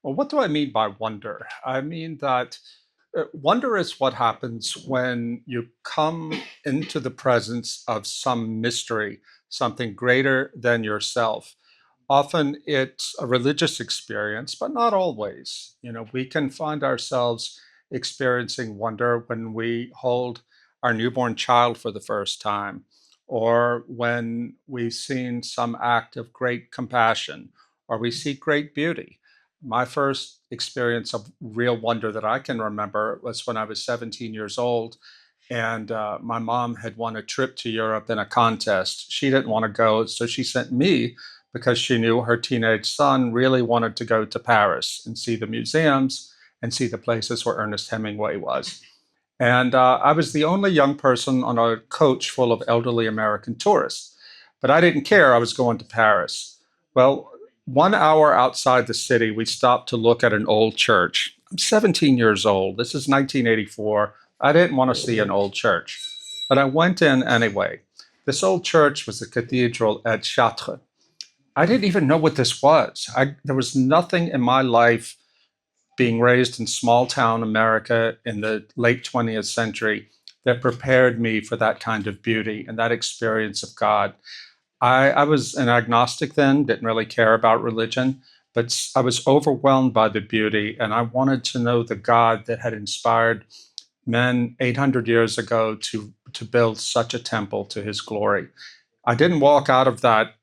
Well, what do I mean by wonder? I mean that wonder is what happens when you come into the presence of some mystery, something greater than yourself. Often it's a religious experience, but not always. We can find ourselves experiencing wonder when we hold our newborn child for the first time, or when we've seen some act of great compassion, or we see great beauty. My first experience of real wonder that I can remember was when I was 17 years old, and my mom had won a trip to Europe in a contest. She didn't want to go, so she sent me because she knew her teenage son really wanted to go to Paris and see the museums and see the places where Ernest Hemingway was. And I was the only young person on a coach full of elderly American tourists. But I didn't care. I was going to Paris. Well, 1 hour outside the city, we stopped to look at an old church. I'm 17 years old. This is 1984. I didn't want to see an old church, but I went in anyway. This old church was the cathedral at Chartres. I didn't even know what this was. There was nothing in my life being raised in small town America in the late 20th century that prepared me for that kind of beauty and that experience of God. I was an agnostic then, didn't really care about religion, but I was overwhelmed by the beauty, and I wanted to know the God that had inspired men 800 years ago to build such a temple to his glory. I didn't walk out of that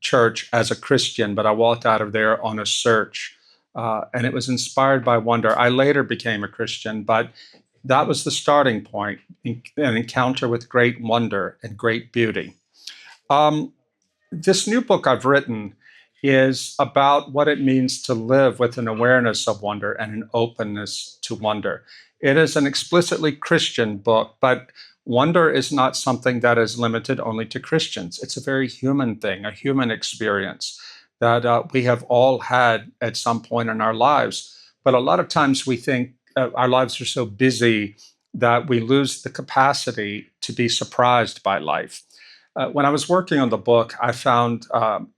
church as a Christian, but I walked out of there on a search. And it was inspired by wonder. I later became a Christian, but that was the starting point, an encounter with great wonder and great beauty. Um, this new book I've written is about what it means to live with an awareness of wonder and an openness to wonder. It is an explicitly Christian book, but wonder is not something that is limited only to Christians. It's a very human thing, a human experience that we have all had at some point in our lives. But a lot of times we think our lives are so busy that we lose the capacity to be surprised by life. When I was working on the book, I found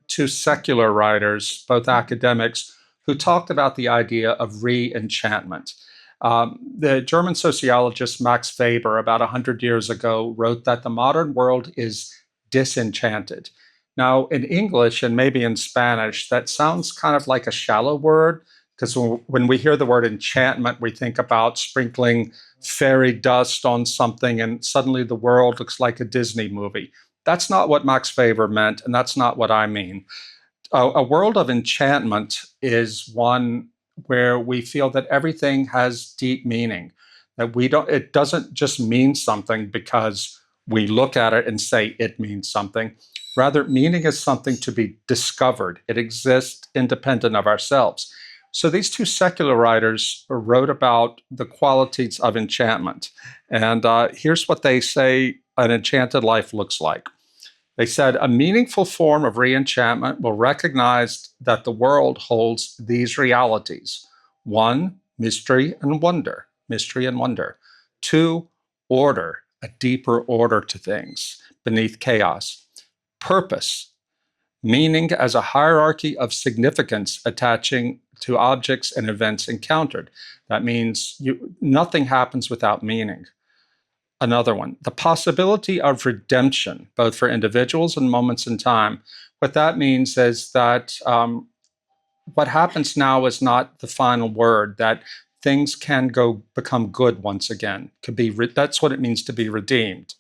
two secular writers, both academics, who talked about the idea of re-enchantment. The German sociologist Max Weber, about 100 years ago, wrote that the modern world is disenchanted. Now, in English and maybe in Spanish, that sounds kind of like a shallow word, because when we hear the word enchantment, we think about sprinkling fairy dust on something and suddenly the world looks like a Disney movie. That's not what Max Weber meant, and that's not what I mean. A world of enchantment is one where we feel that everything has deep meaning, that it doesn't just mean something because we look at it and say it means something. Rather, meaning is something to be discovered. It exists independent of ourselves. So these two secular writers wrote about the qualities of enchantment. And here's what they say an enchanted life looks like. They said, a meaningful form of re-enchantment will recognize that the world holds these realities. One, mystery and wonder. Mystery and wonder. Two, order, a deeper order to things beneath chaos. Purpose, meaning as a hierarchy of significance attaching to objects and events encountered. That means nothing happens without meaning. Another one, the possibility of redemption, both for individuals and moments in time. What that means is that what happens now is not the final word, that things can become good once again. That's what it means to be redeemed.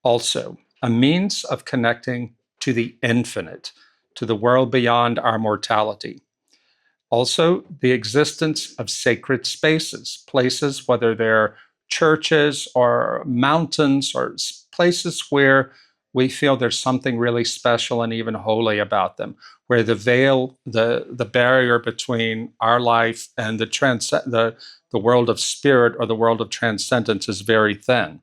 Also, a means of connecting to the infinite, to the world beyond our mortality. Also, the existence of sacred spaces, places, whether they're churches or mountains or places where we feel there's something really special and even holy about them, where the veil, the barrier between our life and the world of spirit or the world of transcendence is very thin.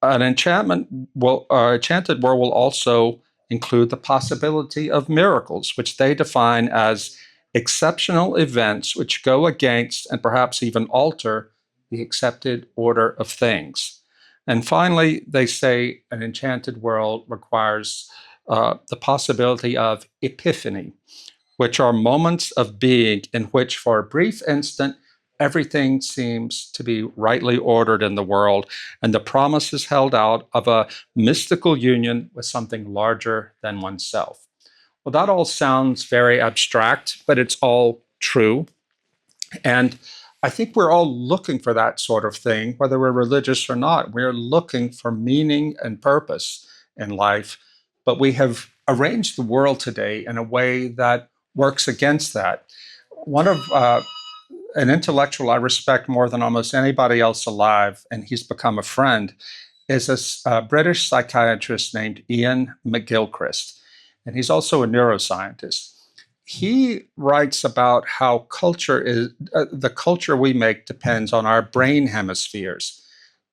An enchanted world will also include the possibility of miracles, which they define as exceptional events which go against and perhaps even alter the accepted order of things. And finally, they say an enchanted world requires the possibility of epiphany, which are moments of being in which, for a brief instant, everything seems to be rightly ordered in the world, and the promise is held out of a mystical union with something larger than oneself. Well, that all sounds very abstract, but it's all true. And I think we're all looking for that sort of thing, whether we're religious or not. We're looking for meaning and purpose in life, but we have arranged the world today in a way that works against that. One of an intellectual I respect more than almost anybody else alive, and he's become a friend, is a British psychiatrist named Ian McGilchrist, and he's also a neuroscientist. He writes about how culture is the culture we make depends on our brain hemispheres.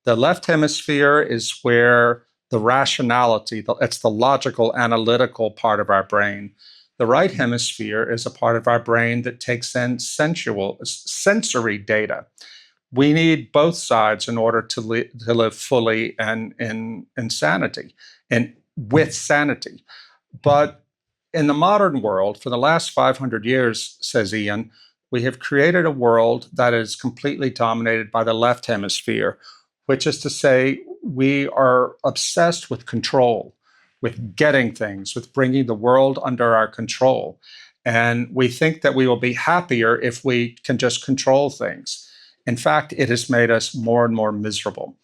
The left hemisphere is where the rationality, it's the logical, analytical part of our brain. The right hemisphere is a part of our brain that takes in sensory data. We need both sides in order to live fully and in sanity and with sanity. But in the modern world, for the last 500 years, says Ian, we have created a world that is completely dominated by the left hemisphere, which is to say, we are obsessed with control, with getting things, with bringing the world under our control. And we think that we will be happier if we can just control things. In fact, it has made us more and more miserable.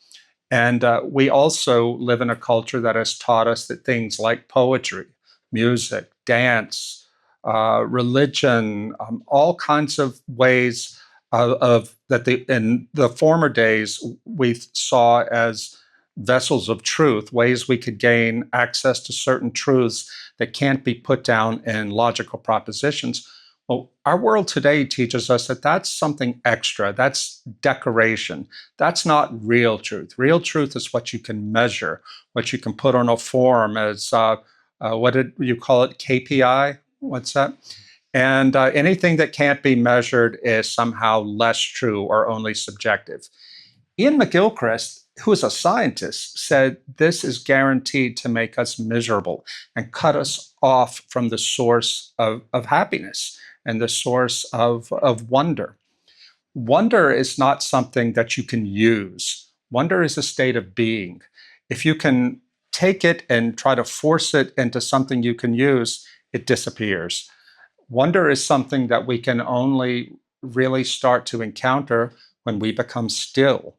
And we also live in a culture that has taught us that things like poetry, music, dance, religion, all kinds of ways of that in the former days we saw as vessels of truth, ways we could gain access to certain truths that can't be put down in logical propositions. Well, our world today teaches us that that's something extra. That's decoration. That's not real truth. Real truth is what you can measure, what you can put on a form as, what did you call it, KPI? What's that? And anything that can't be measured is somehow less true or only subjective. Ian McGilchrist, who is a scientist, said this is guaranteed to make us miserable and cut us off from the source of happiness and the source of wonder. Wonder is not something that you can use. Wonder is a state of being. If you can take it and try to force it into something you can use, it disappears. Wonder is something that we can only really start to encounter when we become still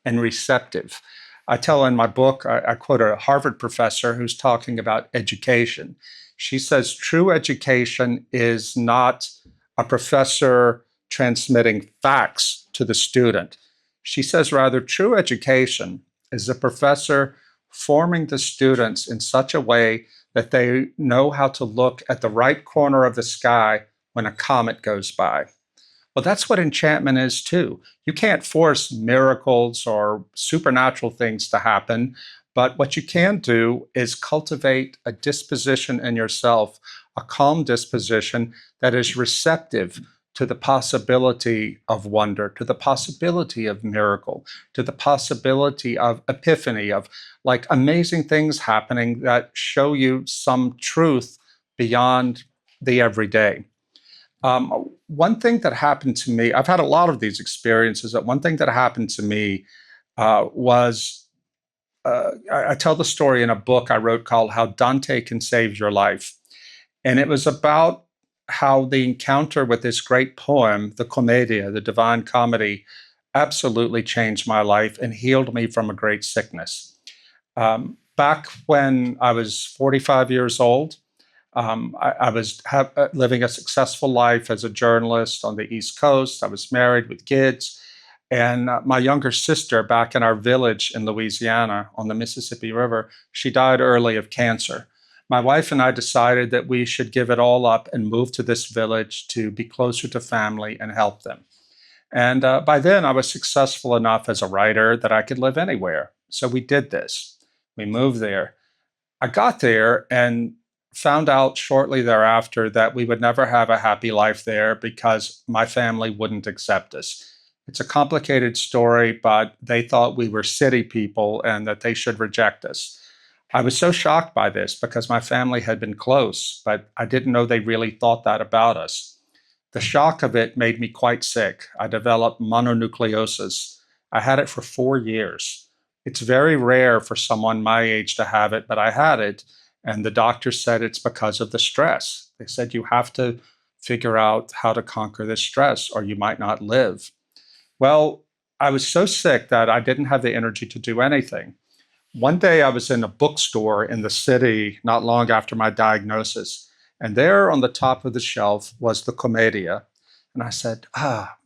and receptive. I tell in my book, I quote a Harvard professor who's talking about education. She says true education is not a professor transmitting facts to the student. She says rather true education is a professor forming the students in such a way that they know how to look at the right corner of the sky when a comet goes by. Well, that's what enchantment is too. You can't force miracles or supernatural things to happen, but what you can do is cultivate a disposition in yourself, a calm disposition that is receptive to the possibility of wonder, to the possibility of miracle, to the possibility of epiphany, of like amazing things happening that show you some truth beyond the everyday. One thing that happened to me, I've had a lot of these experiences, but one thing that happened to me was I tell the story in a book I wrote called How Dante Can Save Your Life. And it was about how the encounter with this great poem, the Commedia, the Divine Comedy, absolutely changed my life and healed me from a great sickness. Back when I was 45 years old, I was living a successful life as a journalist on the East Coast. I was married with kids. And my younger sister, back in our village in Louisiana on the Mississippi River, she died early of cancer. My wife and I decided that we should give it all up and move to this village to be closer to family and help them. And by then, I was successful enough as a writer that I could live anywhere. So we did this. We moved there. I got there and found out shortly thereafter that we would never have a happy life there because my family wouldn't accept us. It's a complicated story, but they thought we were city people and that they should reject us. I was so shocked by this because my family had been close, but I didn't know they really thought that about us. The shock of it made me quite sick. I developed mononucleosis. I had it for 4 years. It's very rare for someone my age to have it, but I had it. And the doctor said it's because of the stress. They said you have to figure out how to conquer this stress or you might not live. Well, I was so sick that I didn't have the energy to do anything. One day I was in a bookstore in the city not long after my diagnosis, and there on the top of the shelf was the Commedia. And I said,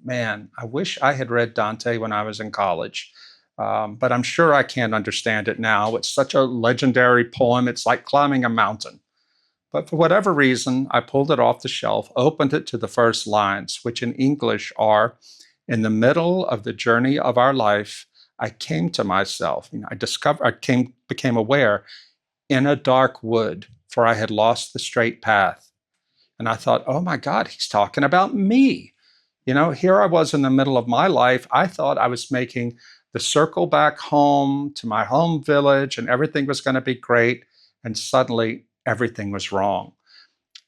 man, I wish I had read Dante when I was in college. But I'm sure I can't understand it now. It's such a legendary poem. It's like climbing a mountain. But for whatever reason, I pulled it off the shelf, opened it to the first lines, which in English are, in the middle of the journey of our life, I came to myself. Became aware in a dark wood, for I had lost the straight path. And I thought, oh my God, he's talking about me. Here I was in the middle of my life. I thought I was making the circle back home to my home village and everything was going to be great. And suddenly everything was wrong.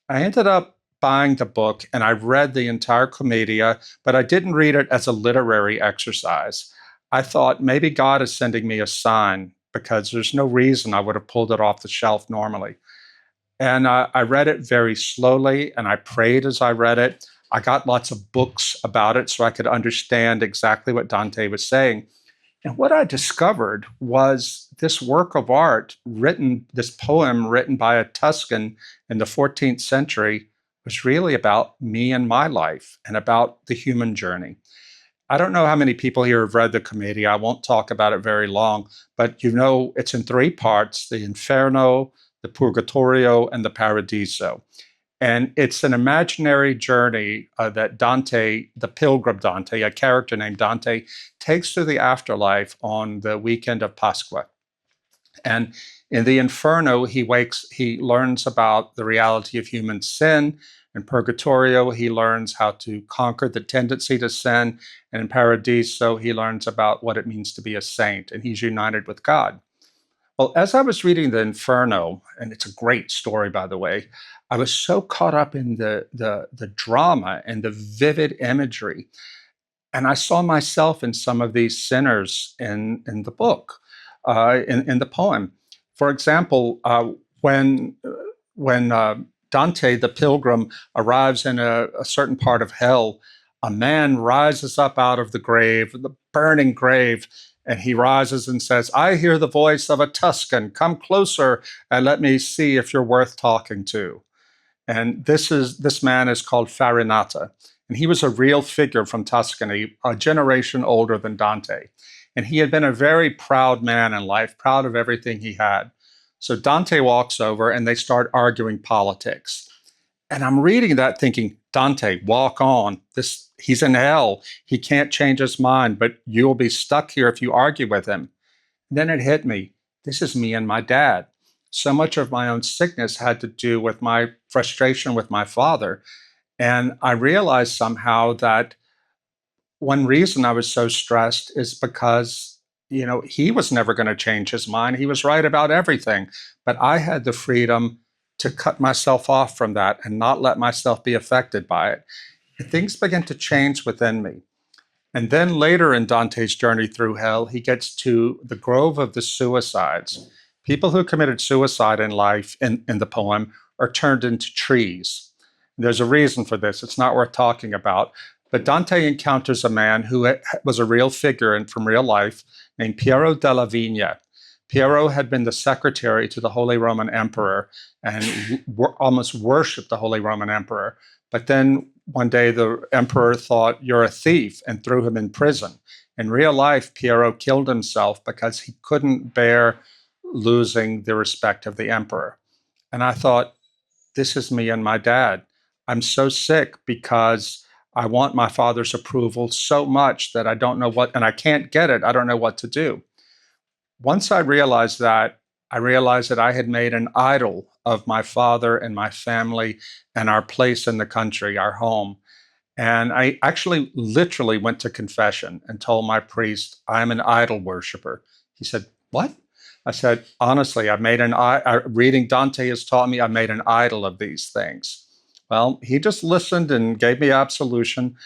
I ended up buying the book and I read the entire Commedia, but I didn't read it as a literary exercise. I thought maybe God is sending me a sign because there's no reason I would have pulled it off the shelf normally. And I read it very slowly and I prayed as I read it. I got lots of books about it so I could understand exactly what Dante was saying. And what I discovered was this work of art this poem written by a Tuscan in the 14th century was really about me and my life and about the human journey. I don't know how many people here have read the Commedia. I won't talk about it very long, but it's in three parts, the Inferno, the Purgatorio, and the Paradiso. And it's an imaginary journey that Dante, the pilgrim Dante, a character named Dante, takes to the afterlife on the weekend of Pasqua. And in the Inferno, he learns about the reality of human sin. In Purgatorio, he learns how to conquer the tendency to sin. And in Paradiso, he learns about what it means to be a saint, and he's united with God. Well, as I was reading the Inferno, and it's a great story, by the way, I was so caught up in the drama and the vivid imagery. And I saw myself in some of these sinners in the book, in the poem. For example, when Dante, the pilgrim, arrives in a certain part of hell, a man rises up out of the grave, the burning grave, and he rises and says, I hear the voice of a Tuscan. Come closer and let me see if you're worth talking to. And this man is called Farinata. And he was a real figure from Tuscany, a generation older than Dante. And he had been a very proud man in life, proud of everything he had. So Dante walks over and they start arguing politics. And I'm reading that thinking, Dante, walk on. He's in hell. He can't change his mind, but you'll be stuck here if you argue with him. And then it hit me. This is me and my dad. So much of my own sickness had to do with my frustration with my father. And I realized somehow that one reason I was so stressed is because, he was never going to change his mind. He was right about everything. But I had the freedom to cut myself off from that and not let myself be affected by it. And things began to change within me. And then later in Dante's journey through hell, he gets to the Grove of the Suicides. People who committed suicide in life in the poem are turned into trees. There's a reason for this. It's not worth talking about. But Dante encounters a man who was a real figure from real life named Piero della Vigna. Piero had been the secretary to the Holy Roman Emperor and almost worshipped the Holy Roman Emperor. But then one day the emperor thought, you're a thief, and threw him in prison. In real life, Piero killed himself because he couldn't bear losing the respect of the emperor. And I thought, this is me and my dad. I'm so sick because I want my father's approval so much that I don't know and I can't get it. I don't know what to do. Once I realized that I had made an idol of my father and my family and our place in the country, our home. And I actually literally went to confession and told my priest, I'm an idol worshiper. He said, what? I said, honestly, reading Dante has taught me I made an idol of these things. Well, he just listened and gave me absolution,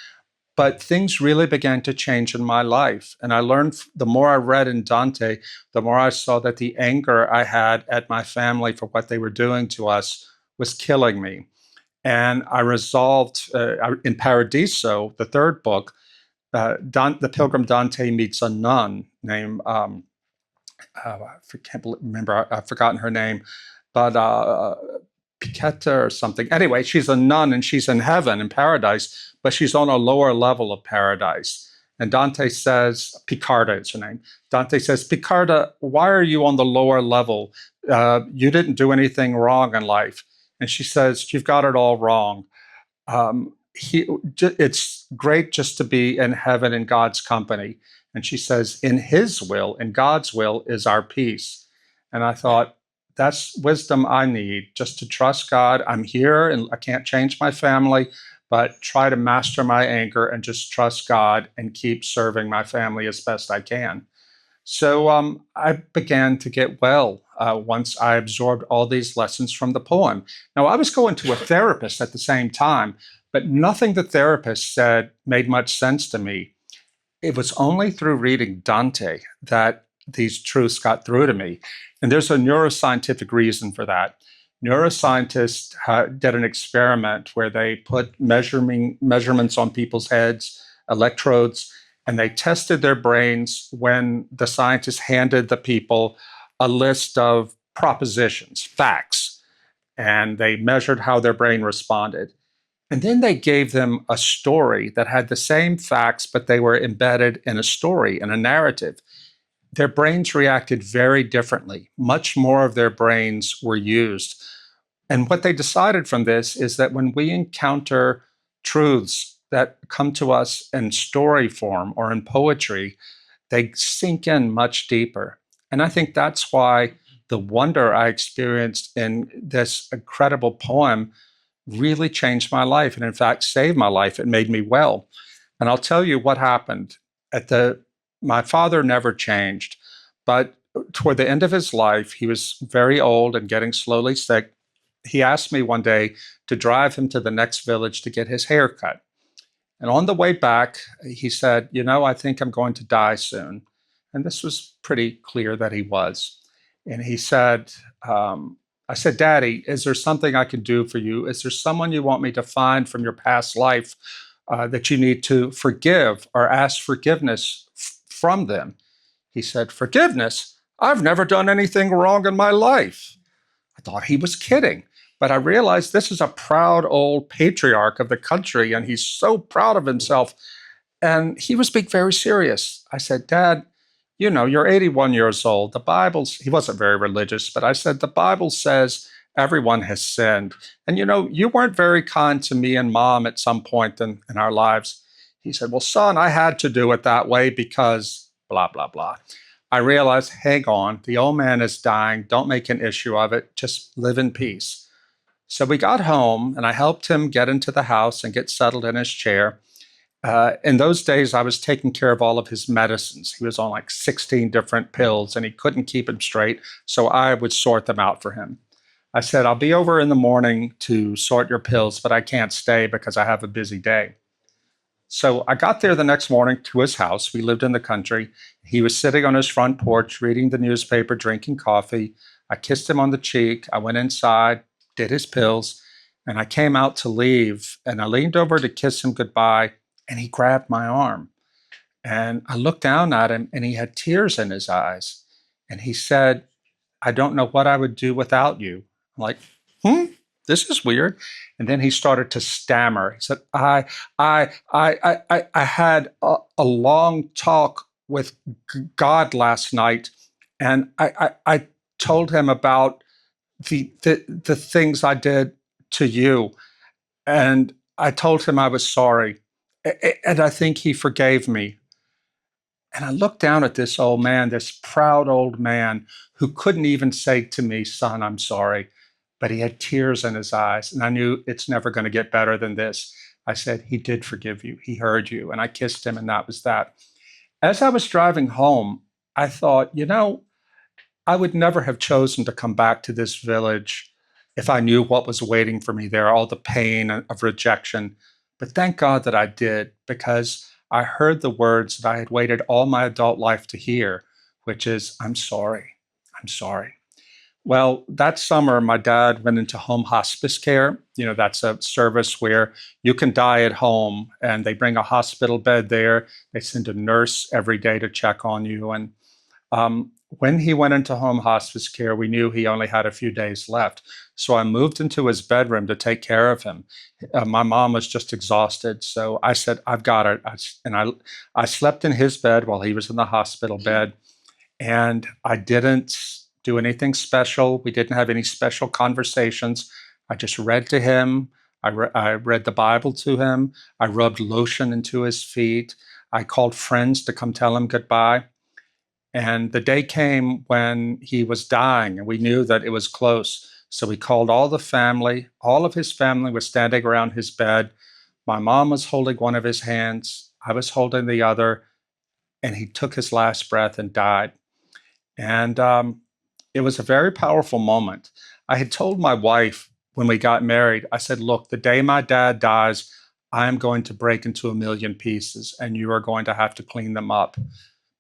but things really began to change in my life. And I learned, the more I read in Dante, the more I saw that the anger I had at my family for what they were doing to us was killing me. And I resolved, in Paradiso, the third book, the pilgrim Dante meets a nun named, I can't remember, I've forgotten her name, but Piquetta or something. Anyway, she's a nun and she's in heaven, in paradise, but she's on a lower level of paradise. And Dante says, Picarda is her name. Dante says, Picarda, why are you on the lower level? You didn't do anything wrong in life. And she says, you've got it all wrong. It's great just to be in heaven in God's company. And she says, in his will, in God's will is our peace. And I thought, that's wisdom I need, just to trust God. I'm here and I can't change my family, but try to master my anger and just trust God and keep serving my family as best I can. So I began to get well once I absorbed all these lessons from the poem. Now, I was going to a therapist at the same time, but nothing the therapist said made much sense to me. It was only through reading Dante that these truths got through to me. And there's a neuroscientific reason for that. Neuroscientists did an experiment where they put measurements on people's heads, electrodes, and they tested their brains when the scientists handed the people a list of propositions, facts, and they measured how their brain responded. And then they gave them a story that had the same facts, but they were embedded in a story, in a narrative. Their brains reacted very differently. Much more of their brains were used. And what they decided from this is that when we encounter truths that come to us in story form or in poetry, they sink in much deeper. And I think that's why the wonder I experienced in this incredible poem really changed my life, and in fact saved my life. It made me well. And I'll tell you what happened. My father never changed, but toward the end of his life, he was very old and getting slowly sick. He asked me one day to drive him to the next village to get his hair cut. And on the way back, he said, I think I'm going to die soon. And this was pretty clear that he was. And he said, I said, Daddy, is there something I can do for you? Is there someone you want me to find from your past life that you need to forgive or ask forgiveness from them? He said, forgiveness? I've never done anything wrong in my life. I thought he was kidding. But I realized this is a proud old patriarch of the country, and he's so proud of himself. And he was being very serious. I said, Dad, you're 81 years old. He wasn't very religious, but I said, the Bible says everyone has sinned. And you weren't very kind to me and Mom at some point in our lives. He said, well, son, I had to do it that way because blah, blah, blah. I realized, hang on, the old man is dying. Don't make an issue of it. Just live in peace. So we got home and I helped him get into the house and get settled in his chair. In those days, I was taking care of all of his medicines. He was on like 16 different pills and he couldn't keep them straight. So I would sort them out for him. I said, I'll be over in the morning to sort your pills, but I can't stay because I have a busy day. So I got there the next morning to his house. We lived in the country. He was sitting on his front porch, reading the newspaper, drinking coffee. I kissed him on the cheek. I went inside, did his pills, and I came out to leave. And I leaned over to kiss him goodbye, and he grabbed my arm. And I looked down at him, and he had tears in his eyes. And he said, I don't know what I would do without you. I'm like, this is weird. And then he started to stammer. He said, I had a long talk with God last night, and I told him about the things I did to you, and I told him I was sorry, and I think he forgave me. And I looked down at this old man, this proud old man who couldn't even say to me, son, I'm sorry. But he had tears in his eyes. And I knew it's never going to get better than this. I said, he did forgive you. He heard you. And I kissed him, and that was that. As I was driving home, I thought, I would never have chosen to come back to this village if I knew what was waiting for me there, all the pain of rejection. But thank God that I did, because I heard the words that I had waited all my adult life to hear, which is, I'm sorry. I'm sorry. Well, that summer, my dad went into home hospice care. That's a service where you can die at home and they bring a hospital bed there. They send a nurse every day to check on you. And when he went into home hospice care, we knew he only had a few days left. So I moved into his bedroom to take care of him. My mom was just exhausted. So I said, I've got it. I slept in his bed while he was in the hospital bed. And I didn't do anything special. We didn't have any special conversations. I just read to him. I read the Bible to him. I rubbed lotion into his feet. I called friends to come tell him goodbye. And the day came when he was dying, and we knew that it was close. So we called all the family. All of his family was standing around his bed. My mom was holding one of his hands. I was holding the other. And he took his last breath and died. And it was a very powerful moment. I had told my wife when we got married, I said, look, the day my dad dies, I'm going to break into a million pieces, and you are going to have to clean them up.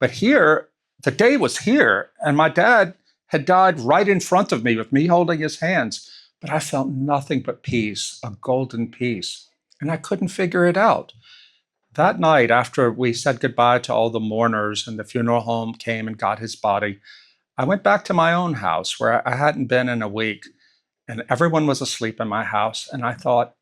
But here, the day was here, and my dad had died right in front of me with me holding his hands. But I felt nothing but peace, a golden peace. And I couldn't figure it out. That night, after we said goodbye to all the mourners and the funeral home came and got his body, I went back to my own house where I hadn't been in a week, and everyone was asleep in my house. And I thought,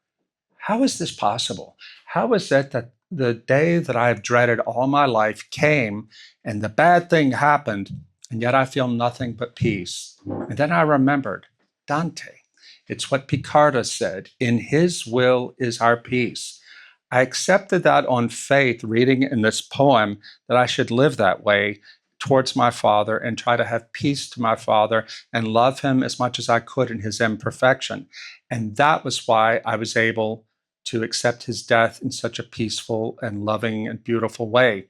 how is this possible? How is it that the day that I have dreaded all my life came and the bad thing happened, and yet I feel nothing but peace? And then I remembered Dante. It's what Picarda said, in his will is our peace. I accepted that on faith, reading in this poem, that I should live that way towards my father and try to have peace to my father and love him as much as I could in his imperfection. And that was why I was able to accept his death in such a peaceful and loving and beautiful way.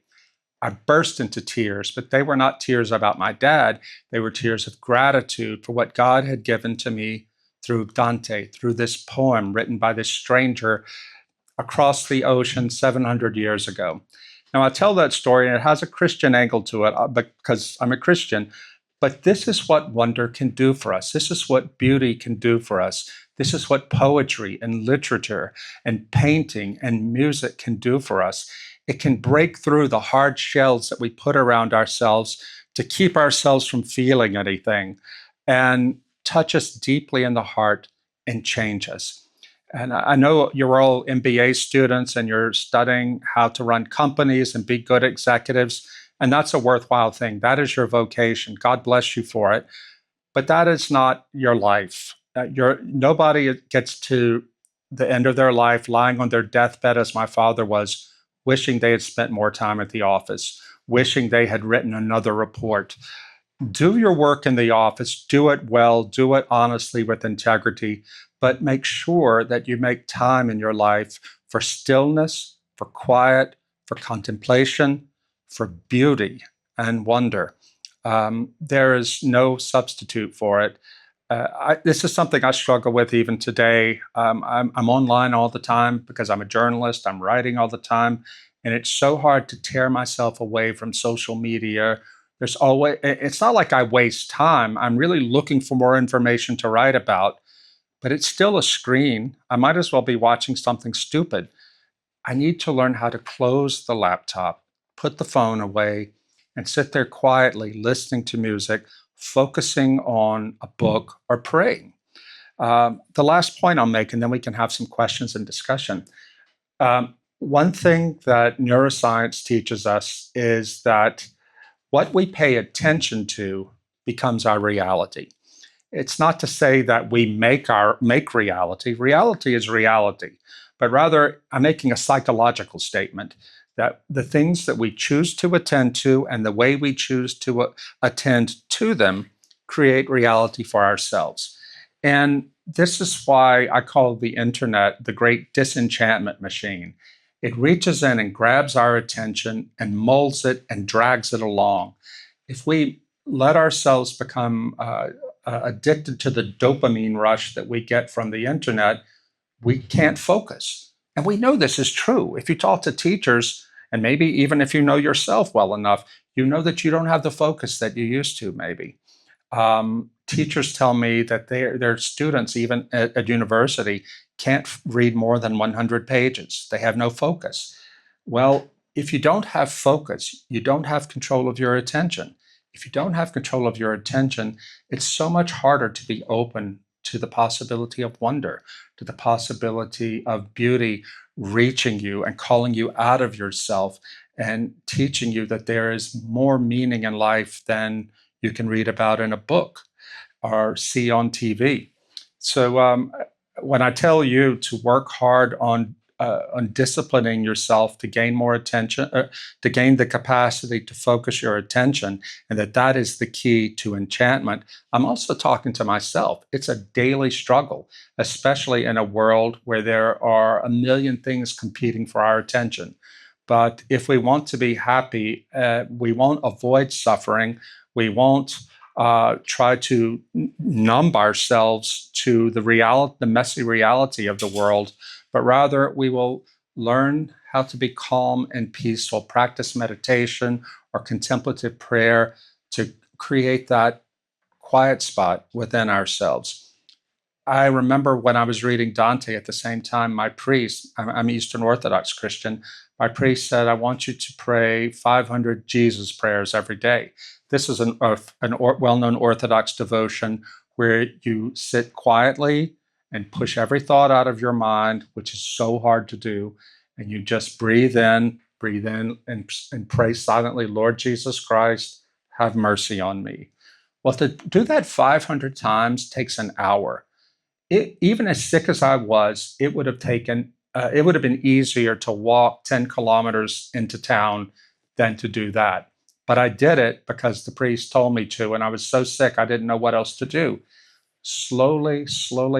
I burst into tears, but they were not tears about my dad. They were tears of gratitude for what God had given to me through Dante, through this poem written by this stranger across the ocean 700 years ago. Now, I tell that story, and it has a Christian angle to it because I'm a Christian, but this is what wonder can do for us. This is what beauty can do for us. This is what poetry and literature and painting and music can do for us. It can break through the hard shells that we put around ourselves to keep ourselves from feeling anything and touch us deeply in the heart and change us. And I know you're all MBA students and you're studying how to run companies and be good executives. And that's a worthwhile thing. That is your vocation. God bless you for it. But that is not your life. Nobody gets to the end of their life lying on their deathbed, as my father was, wishing they had spent more time at the office, wishing they had written another report. Do your work in the office, do it well, do it honestly with integrity, but make sure that you make time in your life for stillness, for quiet, for contemplation, for beauty and wonder. There is no substitute for it. This is something I struggle with even today. I'm online all the time because I'm a journalist. I'm writing all the time. And it's so hard to tear myself away from social media. It's not like I waste time. I'm really looking for more information to write about, but it's still a screen. I might as well be watching something stupid. I need to learn how to close the laptop, put the phone away, and sit there quietly listening to music, focusing on a book or praying. The last point I'll make, and then we can have some questions and discussion. One thing that neuroscience teaches us is that what we pay attention to becomes our reality. It's not to say that we make reality. Reality is reality, but rather I'm making a psychological statement that the things that we choose to attend to and the way we choose to attend to them create reality for ourselves. And this is why I call the internet the great disenchantment machine. It reaches in and grabs our attention and molds it and drags it along. If we let ourselves become addicted to the dopamine rush that we get from the internet, we can't focus. And we know this is true. If you talk to teachers, and maybe even if you know yourself well enough, you know that you don't have the focus that you used to, maybe. Teachers tell me that their students, even at university, can't read more than 100 pages. They have no focus. Well, if you don't have focus, you don't have control of your attention. If you don't have control of your attention, it's so much harder to be open to the possibility of wonder, to the possibility of beauty reaching you and calling you out of yourself and teaching you that there is more meaning in life than you can read about in a book or see on TV. So when I tell you to work hard on disciplining yourself to gain more attention, to gain the capacity to focus your attention, and that is the key to enchantment, I'm also talking to myself. It's a daily struggle, especially in a world where there are a million things competing for our attention. But if we want to be happy, we won't avoid suffering. We won't try to numb ourselves to the messy reality of the world, but rather we will learn how to be calm and peaceful, practice meditation or contemplative prayer to create that quiet spot within ourselves. I remember when I was reading Dante at the same time, my priest, I'm Eastern Orthodox Christian, my priest said, I want you to pray 500 Jesus prayers every day. This is an well-known Orthodox devotion where you sit quietly and push every thought out of your mind, which is so hard to do, and you just breathe in and pray silently, Lord Jesus Christ, have mercy on me. Well, to do that 500 times takes an hour. Even as sick as I was, it would have been easier to walk 10 kilometers into town than to do that. But I did it because the priest told me to, and I was so sick I didn't know what else to do. Slowly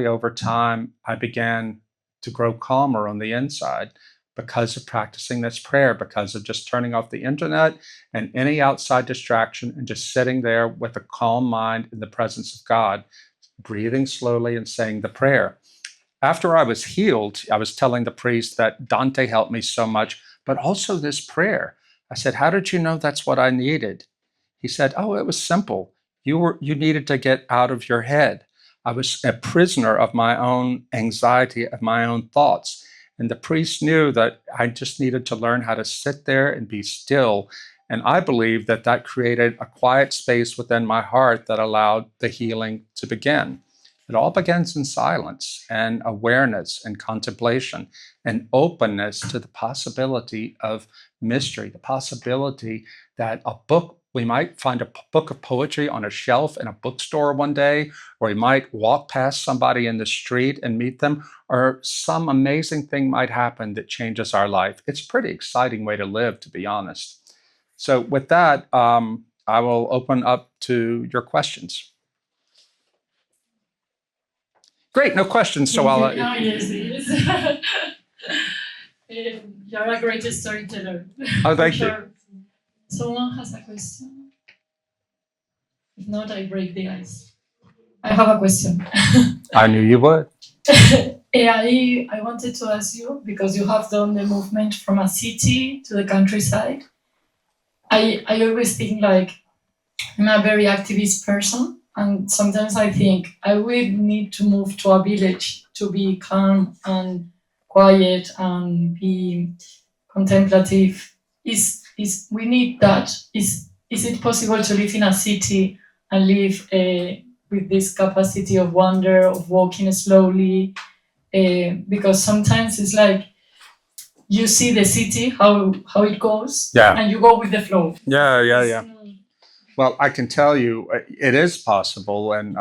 over time, I began to grow calmer on the inside because of practicing this prayer, because of just turning off the internet and any outside distraction and just sitting there with a calm mind in the presence of God, breathing slowly and saying the prayer. After I was healed, I was telling the priest that Dante helped me so much, but also this prayer. I said, how did you know that's what I needed? He said, oh, it was simple. You needed to get out of your head. I was a prisoner of my own anxiety, of my own thoughts. And the priest knew that I just needed to learn how to sit there and be still. And I believe that created a quiet space within my heart that allowed the healing to begin. It all begins in silence and awareness and contemplation and openness to the possibility of mystery, the possibility that we might find a book of poetry on a shelf in a bookstore one day, or we might walk past somebody in the street and meet them, or some amazing thing might happen that changes our life. It's a pretty exciting way to live, to be honest. So with that, I will open up to your questions. Great, no questions. So I'll. Yes. You're a great storyteller. Oh, thank you. Someone has a question. If not, I break the ice. I have a question. I knew you would. I wanted to ask you, because you have done the movement from a city to the countryside. I always think like I'm a very activist person, and sometimes I think I will need to move to a village to be calm and quiet and be contemplative. Is we need that? Is it possible to live in a city and live with this capacity of wonder, of walking slowly? Because sometimes it's like you see the city, how it goes, and you go with the flow. Yeah. Well, I can tell you it is possible. And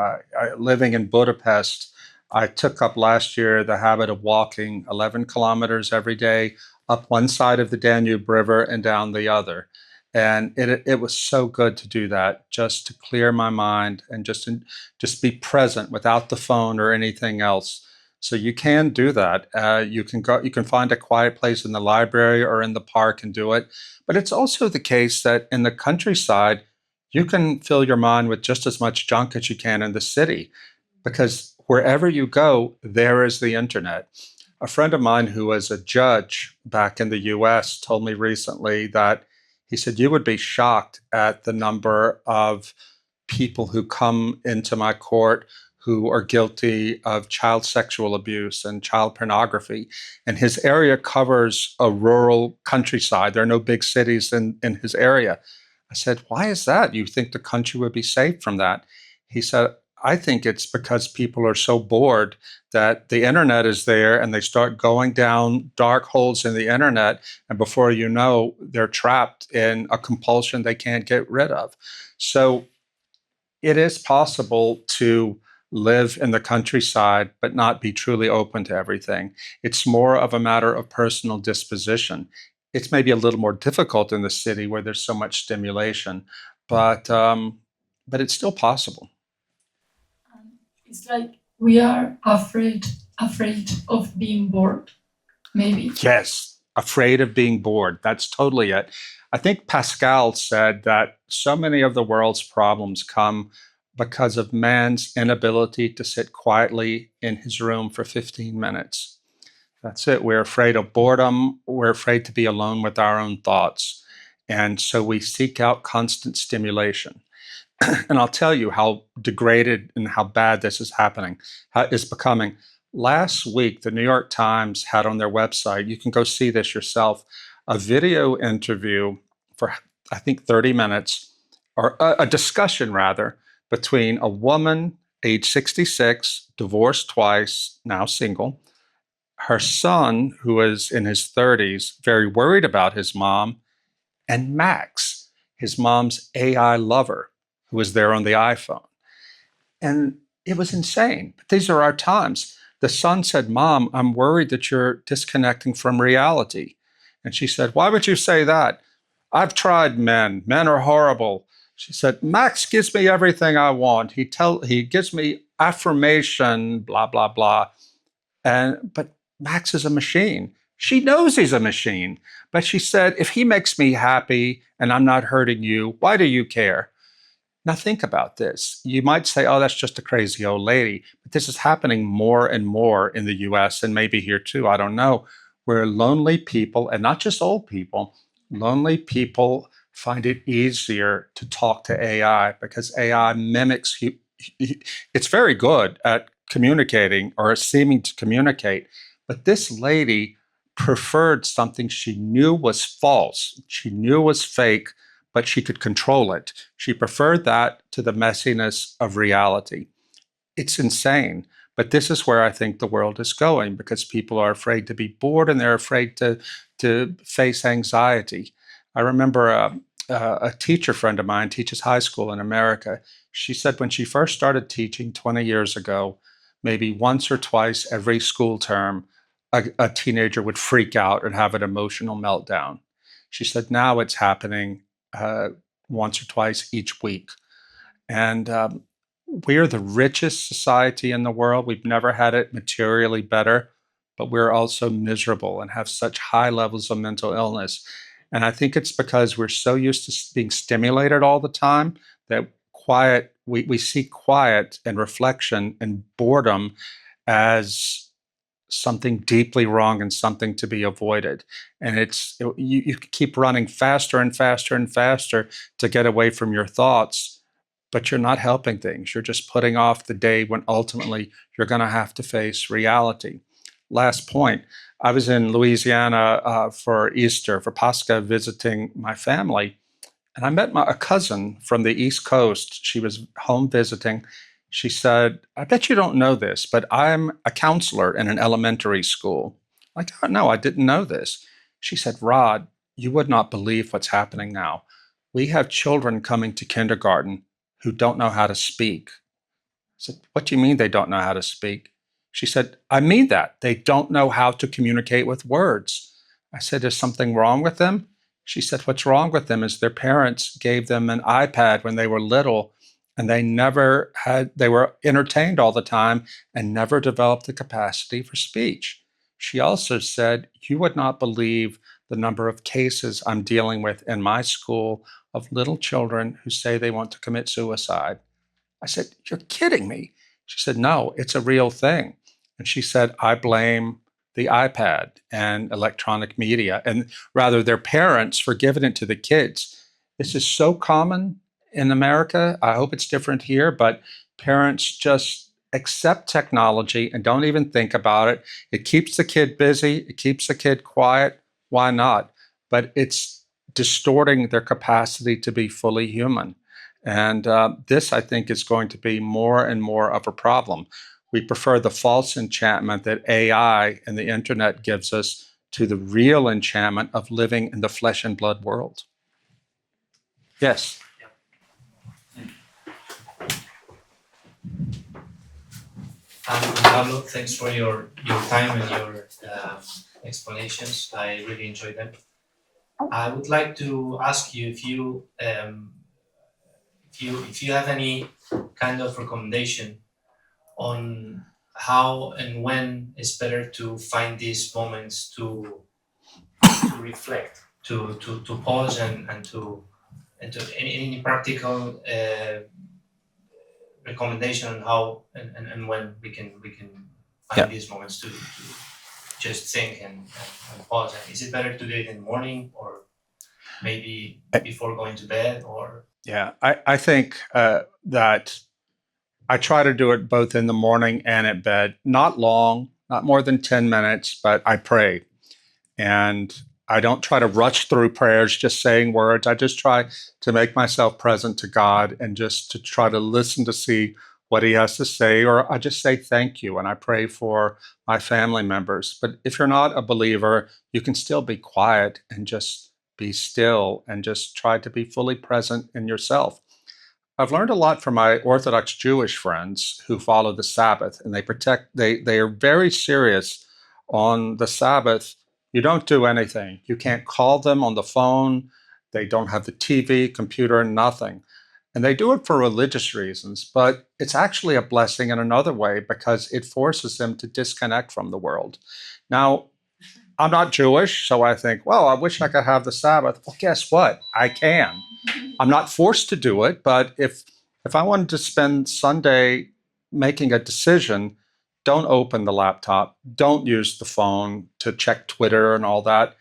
living in Budapest, I took up last year the habit of walking 11 kilometers every day up one side of the Danube River and down the other. And it was so good to do that, just to clear my mind and just be present without the phone or anything else. So you can do that. You can find a quiet place in the library or in the park and do it. But it's also the case that in the countryside, You can fill your mind with just as much junk as you can in the city, because wherever you go, there is the internet. A friend of mine who was a judge back in the US told me recently that he said, "You would be shocked at the number of people who come into my court who are guilty of child sexual abuse and child pornography." And his area covers a rural countryside. There are no big cities in his area. I said, "Why is that? You think the country would be safe from that?" He said, "I think it's because people are so bored that the internet is there and they start going down dark holes in the internet. And before you know, they're trapped in a compulsion they can't get rid of." So it is possible to live in the countryside but not be truly open to everything. It's more of a matter of personal disposition. It's maybe a little more difficult in the city where there's so much stimulation, but it's still possible. It's like we are afraid of being bored, maybe. Yes, afraid of being bored. That's totally it. I think Pascal said that so many of the world's problems come because of man's inability to sit quietly in his room for 15 minutes. That's it. We're afraid of boredom. We're afraid to be alone with our own thoughts. And so we seek out constant stimulation. And I'll tell you how degraded and how bad this is happening, how it's becoming. Last week, the New York Times had on their website, you can go see this yourself, a video interview for, I think, 30 minutes, or a discussion rather, between a woman, age 66, divorced twice, now single, her son, who is in his 30s, very worried about his mom, and Max, his mom's AI lover, who was there on the iPhone. And it was insane. But these are our times. The son said, "Mom, I'm worried that you're disconnecting from reality." And she said, "Why would you say that? I've tried men. Men are horrible." She said, "Max gives me everything I want. He gives me affirmation, blah, blah, blah. But Max is a machine." She knows he's a machine. But she said, "If he makes me happy and I'm not hurting you, why do you care?" Now, think about this. You might say, "Oh, that's just a crazy old lady." But this is happening more and more in the US and maybe here too. I don't know. Where lonely people, and not just old people, lonely people find it easier to talk to AI because AI mimics, it's very good at communicating or seeming to communicate. But this lady preferred something she knew was false, she knew was fake, but she could control it. She preferred that to the messiness of reality. It's insane. But this is where I think the world is going because people are afraid to be bored and they're afraid to face anxiety. I remember a teacher friend of mine teaches high school in America. She said when she first started teaching 20 years ago, maybe once or twice every school term, a teenager would freak out and have an emotional meltdown. She said now it's happening once or twice each week. And we're the richest society in the world. We've never had it materially better, but we're also miserable and have such high levels of mental illness. And I think it's because we're so used to being stimulated all the time that we see quiet and reflection and boredom as something deeply wrong and something to be avoided. And you keep running faster and faster and faster to get away from your thoughts, but you're not helping things. You're just putting off the day when ultimately you're going to have to face reality. Last point, I was in Louisiana for Easter, for Pascha, visiting my family. And I met a cousin from the East Coast. She was home visiting. She said, "I bet you don't know this, but I'm a counselor in an elementary school." Like, "Oh, no, I didn't know this." She said, "Rod, you would not believe what's happening now. We have children coming to kindergarten who don't know how to speak." I said, "What do you mean they don't know how to speak?" She said, "I mean that. They don't know how to communicate with words." I said, "Is something wrong with them?" She said, "What's wrong with them is their parents gave them an iPad when they were little, and they were entertained all the time and never developed the capacity for speech." She also said, "You would not believe the number of cases I'm dealing with in my school of little children who say they want to commit suicide. I said, "You're kidding me." She said, "No, it's a real thing." And she said, "I blame the iPad and electronic media, and rather their parents for giving it to the kids." This is so common in America. I hope it's different here, but parents just accept technology and don't even think about it. It keeps the kid busy, it keeps the kid quiet. Why not? But it's distorting their capacity to be fully human. And this, I think, is going to be more and more of a problem. We prefer the false enchantment that AI and the internet gives us to the real enchantment of living in the flesh and blood world. Yes. Pablo, thanks for your time and your explanations. I really enjoyed them. I would like to ask you if you have any kind of recommendation on how and when it's better to find these moments to reflect, to pause and to any practical recommendation on how and when we can find these moments to just think and pause. Is it better to do it in the morning or maybe before going to bed or? Yeah, I think that I try to do it both in the morning and at bed. Not long, not more than 10 minutes, but I pray. And I don't try to rush through prayers, just saying words. I just try to make myself present to God and just to try to listen to see what he has to say, or I just say thank you and I pray for my family members. But if you're not a believer, you can still be quiet and just be still and just try to be fully present in yourself. I've learned a lot from my Orthodox Jewish friends who follow the Sabbath, and they are very serious on the Sabbath. You don't do anything. You can't call them on the phone. They don't have the TV, computer, nothing. And they do it for religious reasons, but it's actually a blessing in another way because it forces them to disconnect from the world. Now, I'm not Jewish, so I think, well, I wish I could have the Sabbath. Well, guess what? I can. I'm not forced to do it, but if I wanted to spend Sunday making a decision, don't open the laptop, don't use the phone to check Twitter and all that.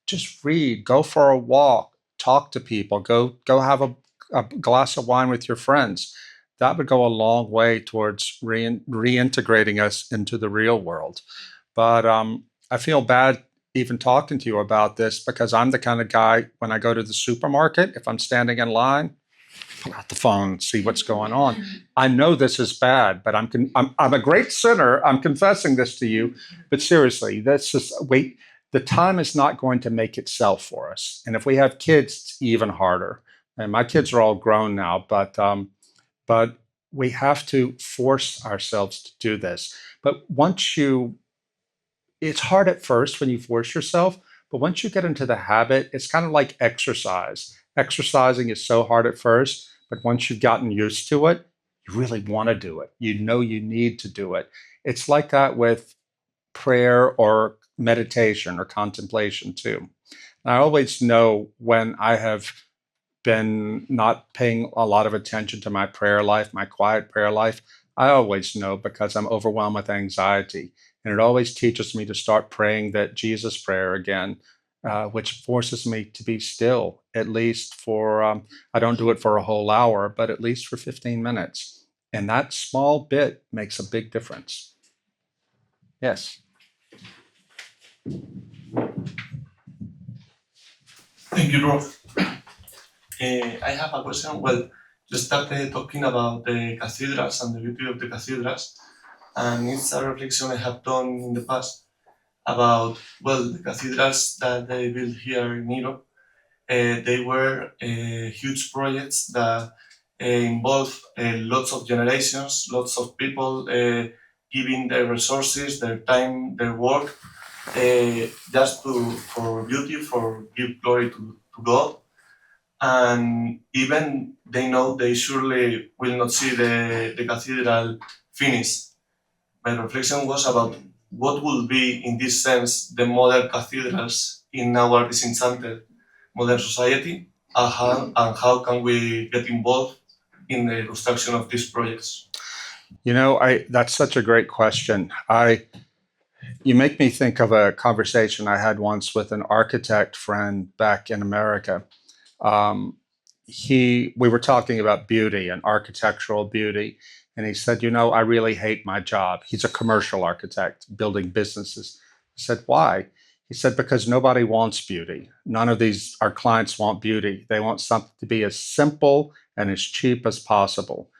Just read, go for a walk, talk to people, go have a glass of wine with your friends. That would go a long way towards reintegrating us into the real world. But I feel bad even talking to you about this because I'm the kind of guy, when I go to the supermarket, if I'm standing in line, pull out the phone, see what's going on. I know this is bad, but I'm a great sinner. I'm confessing this to you. But seriously, the time is not going to make itself for us. And if we have kids, it's even harder. And my kids are all grown now, but we have to force ourselves to do this. But it's hard at first when you force yourself, but once you get into the habit, it's kind of like exercise. Exercising is so hard at first, but once you've gotten used to it, you really want to do it. You know you need to do it. It's like that with prayer or meditation or contemplation too. And I always know when I have been not paying a lot of attention to my prayer life, my quiet prayer life. I always know because I'm overwhelmed with anxiety. And it always teaches me to start praying that Jesus prayer again, which forces me to be still, at least for, I don't do it for a whole hour, but at least for 15 minutes. And that small bit makes a big difference. Yes. Thank you, Rolf. I have a question. Well, you started talking about the cathedrals and the beauty of the cathedrals, and it's a reflection I have done in the past about, well, the cathedrals that they built here in Europe. They were huge projects that involved lots of generations, lots of people giving their resources, their time, their work, just for beauty, for give glory to God. And even they know they surely will not see the cathedral finished. My reflection was about what will be, in this sense, the modern cathedrals in our disenchanted modern society, and how can we get involved in the construction of these projects? That's such a great question. You make me think of a conversation I had once with an architect friend back in America. Um, we were talking about beauty and architectural beauty, and he said, I really hate my job. He's a commercial architect building businesses. I said, why? He said, because nobody wants beauty. None of our clients want beauty. They want something to be as simple and as cheap as possible,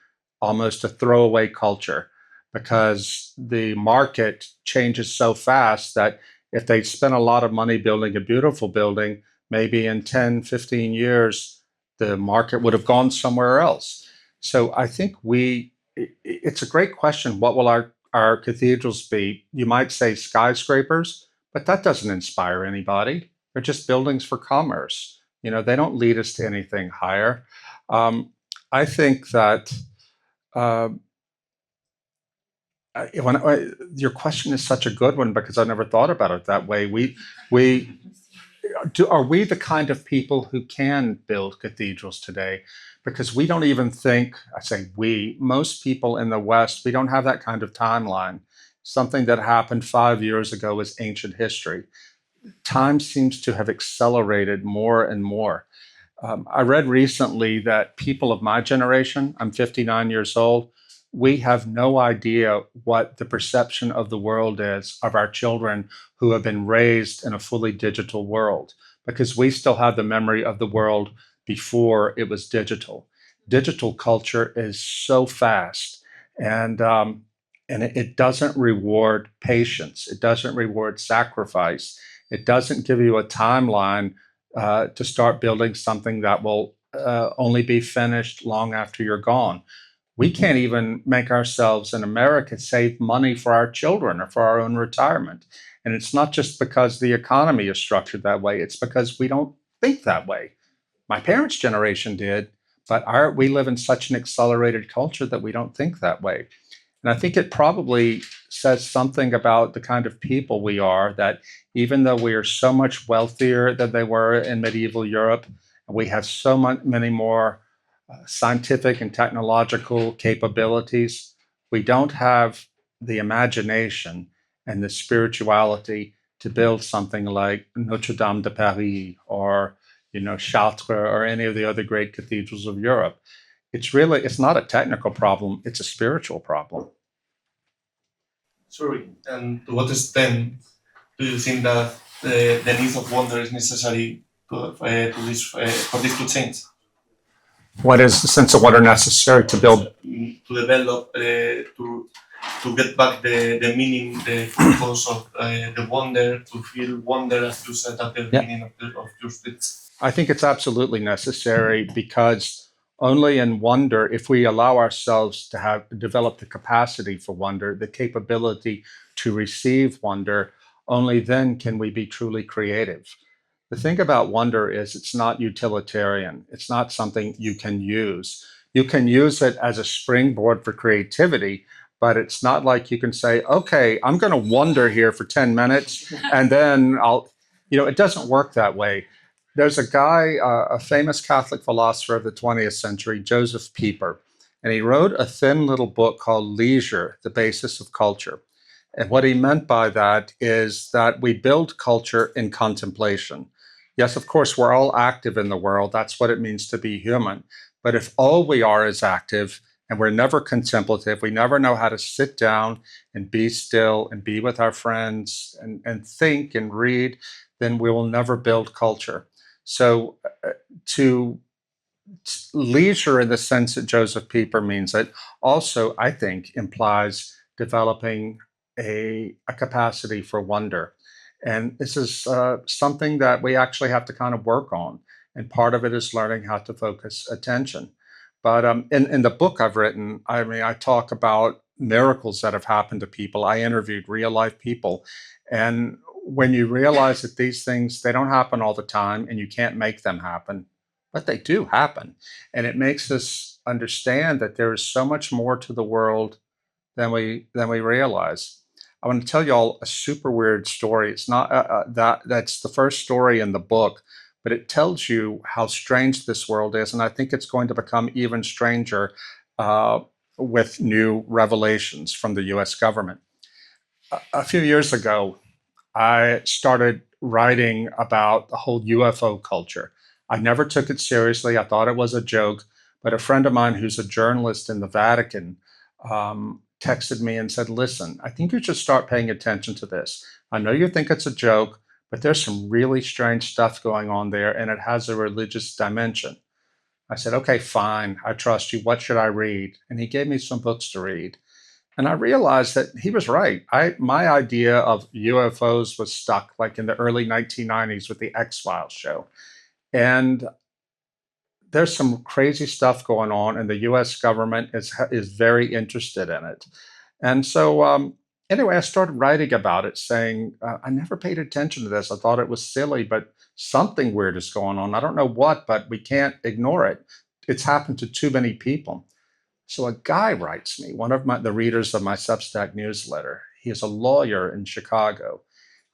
almost a throwaway culture, because the market changes so fast that if they spend a lot of money building a beautiful building, maybe in 10, 15 years, the market would have gone somewhere else. So I think it's a great question. What will our cathedrals be? You might say skyscrapers, but that doesn't inspire anybody. They're just buildings for commerce. They don't lead us to anything higher. I think that your question is such a good one because I never thought about it that way. Are we the kind of people who can build cathedrals today? Because we don't even think, I say we, most people in the West, we don't have that kind of timeline. Something that happened 5 years ago is ancient history. Time seems to have accelerated more and more. I read recently that people of my generation, I'm 59 years old, we have no idea what the perception of the world is of our children who have been raised in a fully digital world, because we still have the memory of the world before it was digital. Digital culture is so fast, and it doesn't reward patience. It doesn't reward sacrifice. It doesn't give you a timeline to start building something that will only be finished long after you're gone. We can't even make ourselves in America save money for our children or for our own retirement. And it's not just because the economy is structured that way, it's because we don't think that way. My parents' generation did, but we live in such an accelerated culture that we don't think that way. And I think it probably says something about the kind of people we are, that even though we are so much wealthier than they were in medieval Europe, and we have so many more scientific and technological capabilities, we don't have the imagination and the spirituality to build something like Notre Dame de Paris or Chartres or any of the other great cathedrals of Europe. It's not a technical problem, it's a spiritual problem. Sorry, and to what extent do you think that the need of wonder is necessary for this to change? What is the sense of wonder necessary to build? To develop, to get back the meaning, the purpose of the wonder, to feel wonder, as you said at the beginning of your speech. I think it's absolutely necessary, because only in wonder, if we allow ourselves to develop the capacity for wonder, the capability to receive wonder, only then can we be truly creative. The thing about wonder is it's not utilitarian. It's not something you can use. You can use it as a springboard for creativity, but it's not like you can say, okay, I'm going to wonder here for 10 minutes and then it doesn't work that way. There's a guy, a famous Catholic philosopher of the 20th century, Joseph Pieper, and he wrote a thin little book called Leisure, the Basis of Culture. And what he meant by that is that we build culture in contemplation. Yes, of course, we're all active in the world. That's what it means to be human. But if all we are is active and we're never contemplative, we never know how to sit down and be still and be with our friends and think and read, then we will never build culture. So to leisure, in the sense that Joseph Pieper means it, also, I think, implies developing a capacity for wonder. And this is something that we actually have to kind of work on. And part of it is learning how to focus attention. But in the book I've written, I talk about miracles that have happened to people. I interviewed real life people. And when you realize that these things, they don't happen all the time and you can't make them happen, but they do happen. And it makes us understand that there is so much more to the world than we realize. I want to tell you all a super weird story. It's not that's the first story in the book, but it tells you how strange this world is, and I think it's going to become even stranger uh, with new revelations from the U.S. government. A few years ago, I started writing about the whole UFO culture. I never took it seriously. I thought it was a joke. But a friend of mine who's a journalist in the Vatican texted me and said, listen, I think you should start paying attention to this. I know you think it's a joke, but there's some really strange stuff going on there, and it has a religious dimension. I said, okay, fine. I trust you. What should I read? And he gave me some books to read. And I realized that he was right. My idea of UFOs was stuck like in the early 1990s with the X-Files show. And there's some crazy stuff going on, and the U.S. government is very interested in it. And so, anyway, I started writing about it, saying I never paid attention to this. I thought it was silly, but something weird is going on. I don't know what, but we can't ignore it. It's happened to too many people. So a guy writes me, one of the readers of my Substack newsletter. He is a lawyer in Chicago,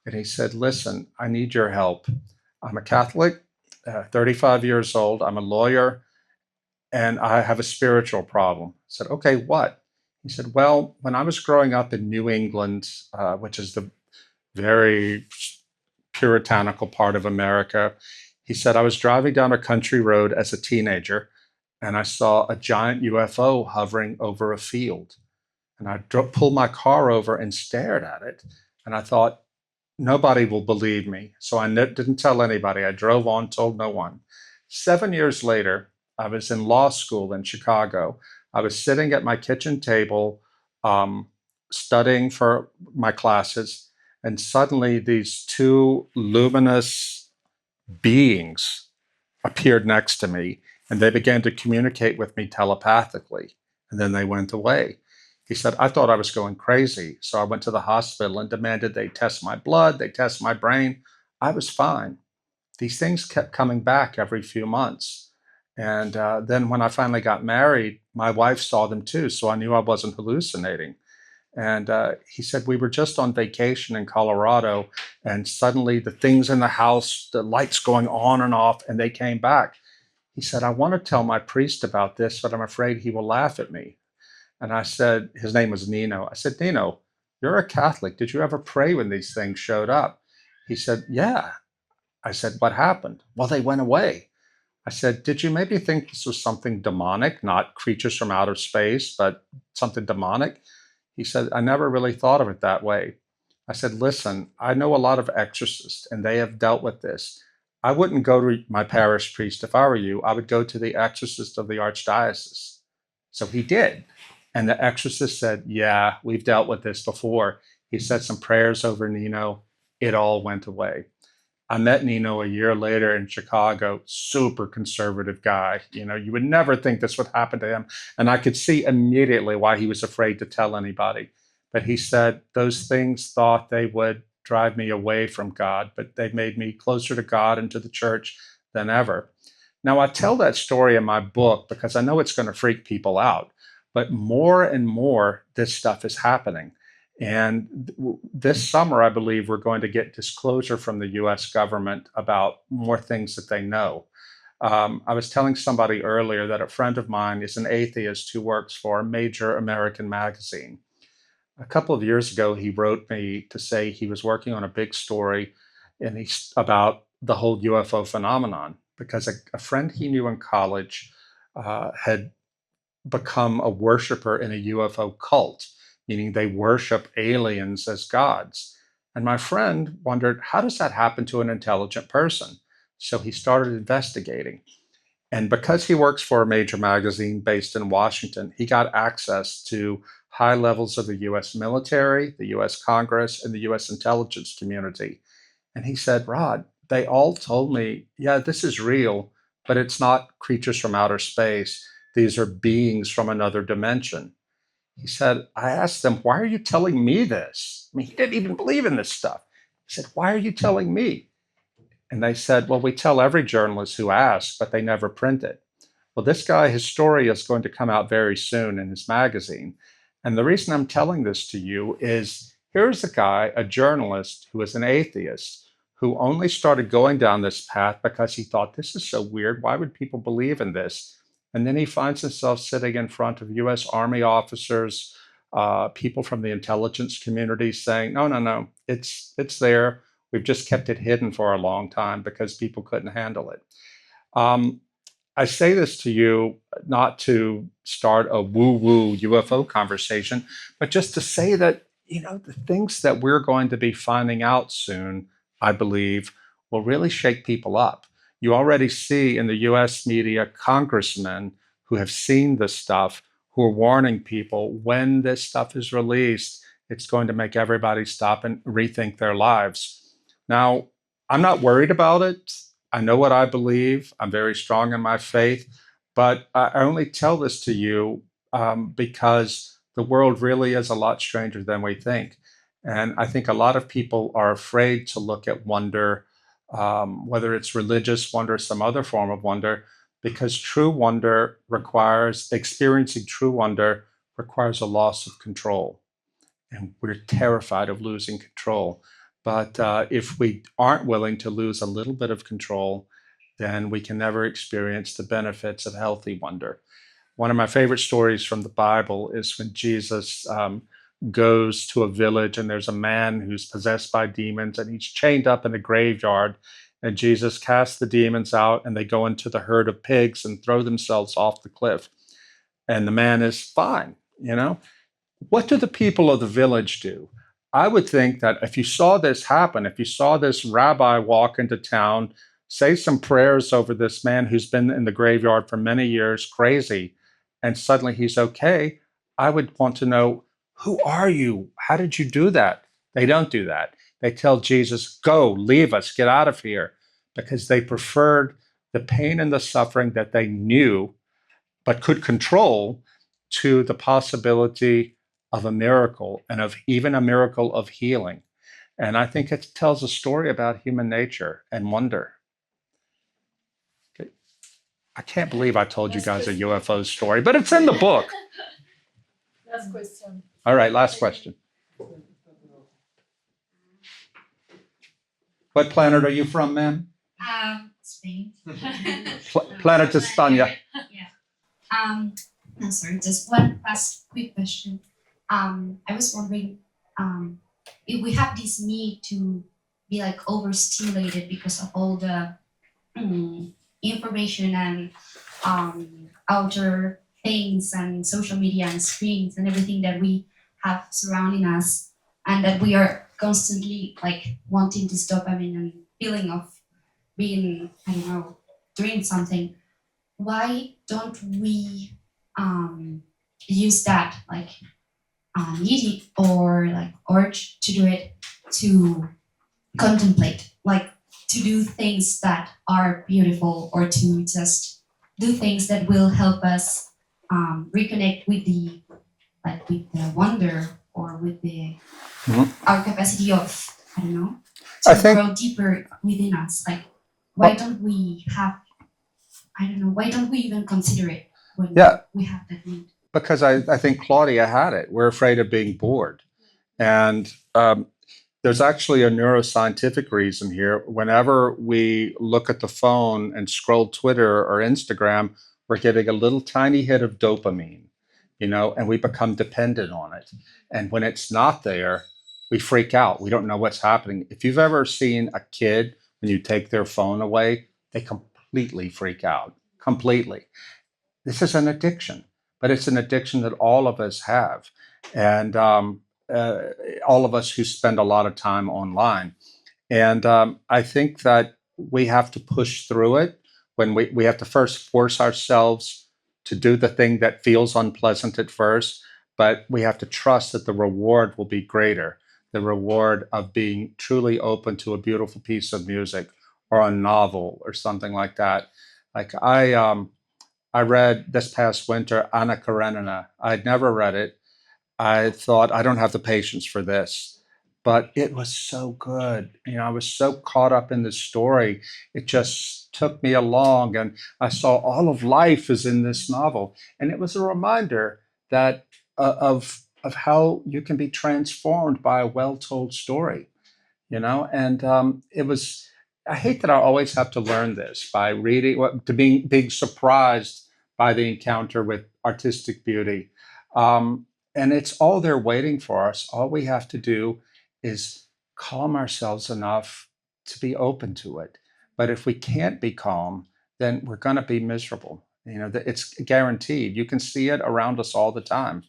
and he said, "Listen, I need your help. I'm a Catholic, 35 years old. I'm a lawyer, and I have a spiritual problem." I said, "Okay, what?" He said, "Well, when I was growing up in New England, which is the very puritanical part of America," he said, "I was driving down a country road as a teenager, and I saw a giant UFO hovering over a field. And I pulled my car over and stared at it. And I thought, nobody will believe me. So I didn't tell anybody. I drove on, told no one. 7 years later, I was in law school in Chicago. I was sitting at my kitchen table, studying for my classes, and suddenly these two luminous beings appeared next to me, and they began to communicate with me telepathically, and then they went away." He said, "I thought I was going crazy, so I went to the hospital and demanded they test my blood, they test my brain. I was fine. These things kept coming back every few months. And then when I finally got married, my wife saw them too, so I knew I wasn't hallucinating." And he said, "We were just on vacation in Colorado, and suddenly the things in the house, the lights going on and off, and they came back." He said, "I want to tell my priest about this, but I'm afraid he will laugh at me." And I said, his name was Nino. I said, "Nino, you're a Catholic. Did you ever pray when these things showed up?" He said, "Yeah." I said, "What happened?" "Well, they went away." I said, "Did you maybe think this was something demonic, not creatures from outer space, but something demonic?" He said, "I never really thought of it that way." I said, "Listen, I know a lot of exorcists, and they have dealt with this. I wouldn't go to my parish priest if I were you. I would go to the exorcist of the archdiocese." So he did. And the exorcist said, "Yeah, we've dealt with this before." He said some prayers over Nino. It all went away. I met Nino a year later in Chicago, super conservative guy. You know, you would never think this would happen to him. And I could see immediately why he was afraid to tell anybody. But he said those things thought they would drive me away from God, but they made me closer to God and to the church than ever. Now, I tell that story in my book because I know it's going to freak people out. But more and more, this stuff is happening. And this summer, I believe we're going to get disclosure from the US government about more things that they know. I was telling somebody earlier that a friend of mine is an atheist who works for a major American magazine. A couple of years ago, he wrote me to say he was working on a big story about the whole UFO phenomenon because a friend he knew in college had become a worshiper in a UFO cult, meaning they worship aliens as gods. And my friend wondered, how does that happen to an intelligent person? So he started investigating. And because he works for a major magazine based in Washington, he got access to high levels of the US military, the US Congress, and the US intelligence community. And he said, "Rod, they all told me, yeah, this is real, but it's not creatures from outer space. These are beings from another dimension." He said, "I asked them, why are you telling me this?" I mean, he didn't even believe in this stuff. He said, "Why are you telling me?" And they said, "Well, we tell every journalist who asks, but they never print it." Well, this guy, his story is going to come out very soon in his magazine. And the reason I'm telling this to you is Here's a guy, a journalist, who is an atheist, who only started going down this path because he thought, this is so weird. Why would people believe in this? And then he finds himself sitting in front of US Army officers, people from the intelligence community saying, no, no, no, it's there. We've just kept it hidden for a long time because people couldn't handle it. I say this to you not to start a woo-woo UFO conversation, but just to say that, the things that we're going to be finding out soon, I believe, will really shake people up. You already see in the US media congressmen who have seen this stuff, who are warning people when this stuff is released, it's going to make everybody stop and rethink their lives. Now, I'm not worried about it. I know what I believe. I'm very strong in my faith, but I only tell this to you because the world really is a lot stranger than we think. And I think a lot of people are afraid to look at wonder, whether it's religious wonder or some other form of wonder, because experiencing true wonder requires a loss of control. And we're terrified of losing control. But if we aren't willing to lose a little bit of control, then we can never experience the benefits of healthy wonder. One of my favorite stories from the Bible is when Jesus goes to a village and there's a man who's possessed by demons and he's chained up in a graveyard. And Jesus casts the demons out and they go into the herd of pigs and throw themselves off the cliff. And the man is fine, What do the people of the village do? I would think that if you saw this happen, if you saw this rabbi walk into town, say some prayers over this man who's been in the graveyard for many years, crazy, and suddenly he's okay, I would want to know, who are you? How did you do that? They don't do that. They tell Jesus, go, leave us, get out of here, because they preferred the pain and the suffering that they knew but could control to the possibility of a miracle, and of even a miracle of healing. And I think it tells a story about human nature and wonder. Okay. I can't believe I told you guys a UFO story, but it's in the book. Last question. All right, last question. What planet are you from, ma'am? Spain. Planet España. Yeah. No, sorry, just one last quick question. I was wondering if we have this need to be like overstimulated because of all the information and outer things and social media and screens and everything that we have surrounding us, and that we are constantly like wanting this dopamine and feeling of being, I don't know, doing something. Why don't we use that like need or like urge to do it, to contemplate, like to do things that are beautiful, or to just do things that will help us reconnect with the wonder, or with the our capacity of, I don't know, to grow deeper within us. Like, why don't we have, I don't know, why don't we even consider it when we have that need? Because I think Claudia had it. We're afraid of being bored. And there's actually a neuroscientific reason here. Whenever we look at the phone and scroll Twitter or Instagram, we're getting a little tiny hit of dopamine, and we become dependent on it. And when it's not there, we freak out. We don't know what's happening. If you've ever seen a kid, when you take their phone away, they completely freak out, completely. This is an addiction, but it's an addiction that all of us have. And all of us who spend a lot of time online. And I think that we have to push through it. When we have to first force ourselves to do the thing that feels unpleasant at first, but we have to trust that the reward will be greater. The reward of being truly open to a beautiful piece of music or a novel or something like that. Like I read this past winter Anna Karenina. I'd never read it. I thought, I don't have the patience for this, but it was so good. I was so caught up in the story. It just took me along, and I saw all of life is in this novel. And it was a reminder that of of how you can be transformed by a well-told story, and it was, I hate that I always have to learn this by reading, to being surprised by the encounter with artistic beauty. And it's all there waiting for us. All we have to do is calm ourselves enough to be open to it. But if we can't be calm, then we're going to be miserable. It's guaranteed. You can see it around us all the time.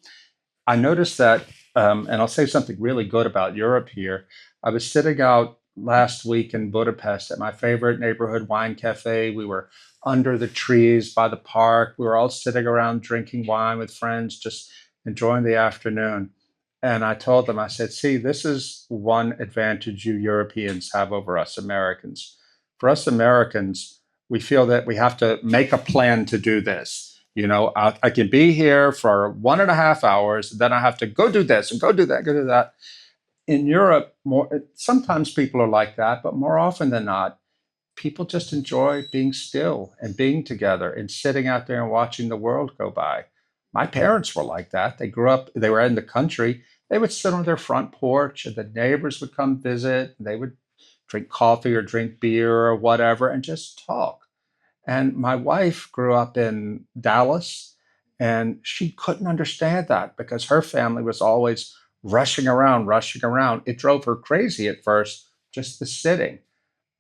I noticed that, and I'll say something really good about Europe here. I was sitting out last week in Budapest at my favorite neighborhood wine cafe. We were under the trees by the park. We were all sitting around drinking wine with friends, just enjoying the afternoon. And I told them, I said, see, this is one advantage you Europeans have over us Americans. For us Americans, we feel that we have to make a plan to do this. I can be here for 1.5 hours, then I have to go do this and go do that, go do that. In Europe, sometimes people are like that, but more often than not, people just enjoy being still and being together and sitting out there and watching the world go by. My parents were like that. They were in the country. They would sit on their front porch and the neighbors would come visit. They would drink coffee or drink beer or whatever and just talk. And my wife grew up in Dallas, and she couldn't understand that because her family was always rushing around, rushing around. It drove her crazy at first, just the sitting.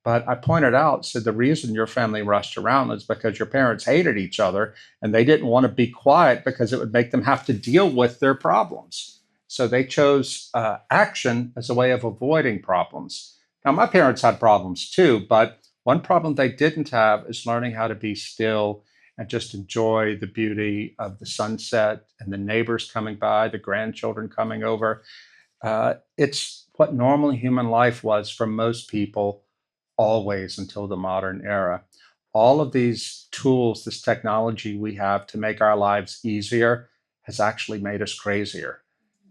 But I pointed out, said the reason your family rushed around is because your parents hated each other and they didn't want to be quiet because it would make them have to deal with their problems. So they chose action as a way of avoiding problems. Now, my parents had problems too, but one problem they didn't have is learning how to be still and just enjoy the beauty of the sunset and the neighbors coming by, the grandchildren coming over. It's what normal human life was for most people always until the modern era. All of these tools, this technology we have to make our lives easier has actually made us crazier.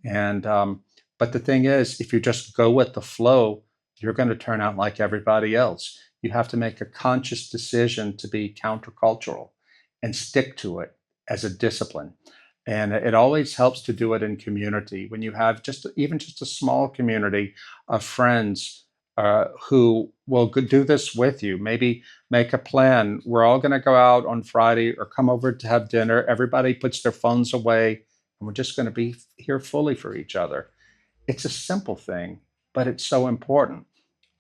And but the thing is, if you just go with the flow, you're going to turn out like everybody else. You have to make a conscious decision to be countercultural and stick to it as a discipline. And it always helps to do it in community. When you have even just a small community of friends who will do this with you, maybe make a plan. We're all going to go out on Friday or come over to have dinner. Everybody puts their phones away, and we're just going to be here fully for each other. It's a simple thing, but it's so important.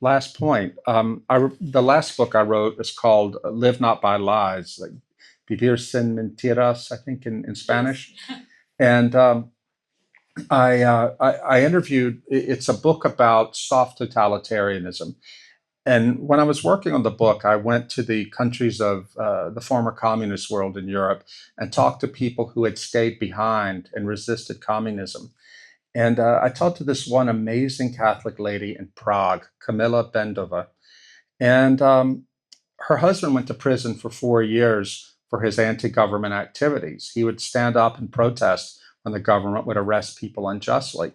Last point. The last book I wrote is called Live Not by Lies, like Vivir sin mentiras, I think in Spanish. And I interviewed, it's a book about soft totalitarianism. And when I was working on the book, I went to the countries of the former communist world in Europe and talked to people who had stayed behind and resisted communism. And I talked to this one amazing Catholic lady in Prague, Kamila Bendova. And her husband went to prison for 4 years for his anti-government activities. He would stand up and protest when the government would arrest people unjustly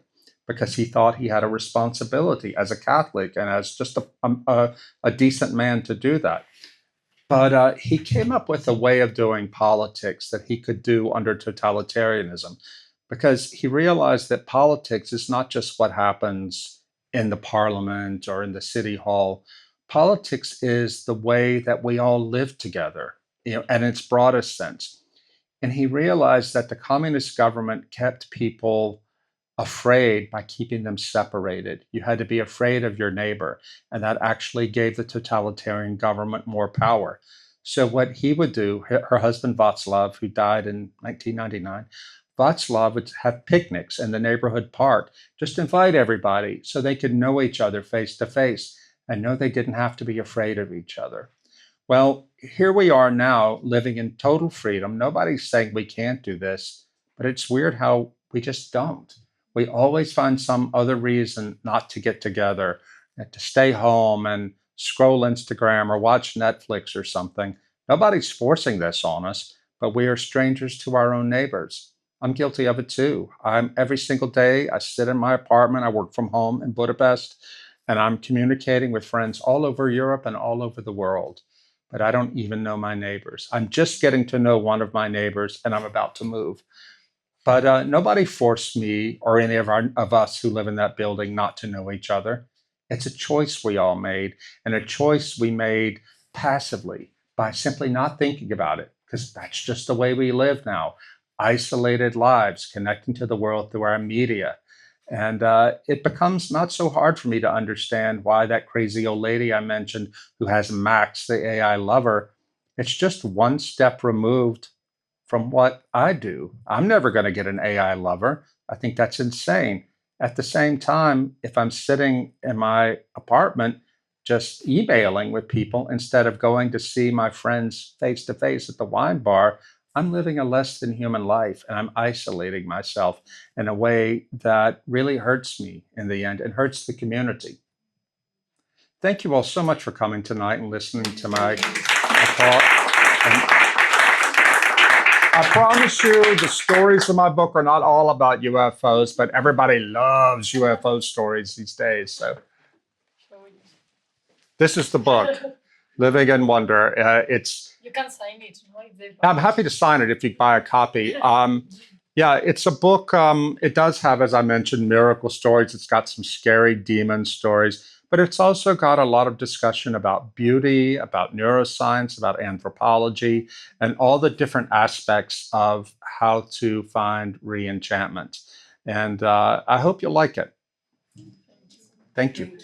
because he thought he had a responsibility as a Catholic and as just a decent man to do that. But he came up with a way of doing politics that he could do under totalitarianism because he realized that politics is not just what happens in the parliament or in the city hall. Politics is the way that we all live together, in its broadest sense. And he realized that the communist government kept people afraid by keeping them separated. You had to be afraid of your neighbor, and that actually gave the totalitarian government more power. So what he would do, her husband Václav, who died in 1999, Václav would have picnics in the neighborhood park, just invite everybody so they could know each other face to face and know they didn't have to be afraid of each other. Well, here we are now living in total freedom. Nobody's saying we can't do this, but it's weird how we just don't. We always find some other reason not to get together, to stay home and scroll Instagram or watch Netflix or something. Nobody's forcing this on us, but we are strangers to our own neighbors. I'm guilty of it too. Every single day, I sit in my apartment. I work from home in Budapest, and I'm communicating with friends all over Europe and all over the world. But I don't even know my neighbors. I'm just getting to know one of my neighbors, and I'm about to move. But nobody forced me or any of us who live in that building not to know each other. It's a choice we all made, and a choice we made passively by simply not thinking about it, because that's just the way we live now. Isolated lives, connecting to the world through our media. And it becomes not so hard for me to understand why that crazy old lady I mentioned who has Max, the AI lover, it's just one step removed from what I do. I'm never going to get an AI lover. I think that's insane. At the same time, if I'm sitting in my apartment just emailing with people instead of going to see my friends face to face at the wine bar, I'm living a less than human life, and I'm isolating myself in a way that really hurts me in the end and hurts the community. Thank you all so much for coming tonight and listening to my talk. And I promise you, the stories in my book are not all about UFOs, but everybody loves UFO stories these days. So this is the book, Living in Wonder. You can sign it. No? I'm happy to sign it if you buy a copy. Yeah, it's a book. It does have, as I mentioned, miracle stories. It's got some scary demon stories, but it's also got a lot of discussion about beauty, about neuroscience, about anthropology, and all the different aspects of how to find re-enchantment. And I hope you'll like it. Thank you.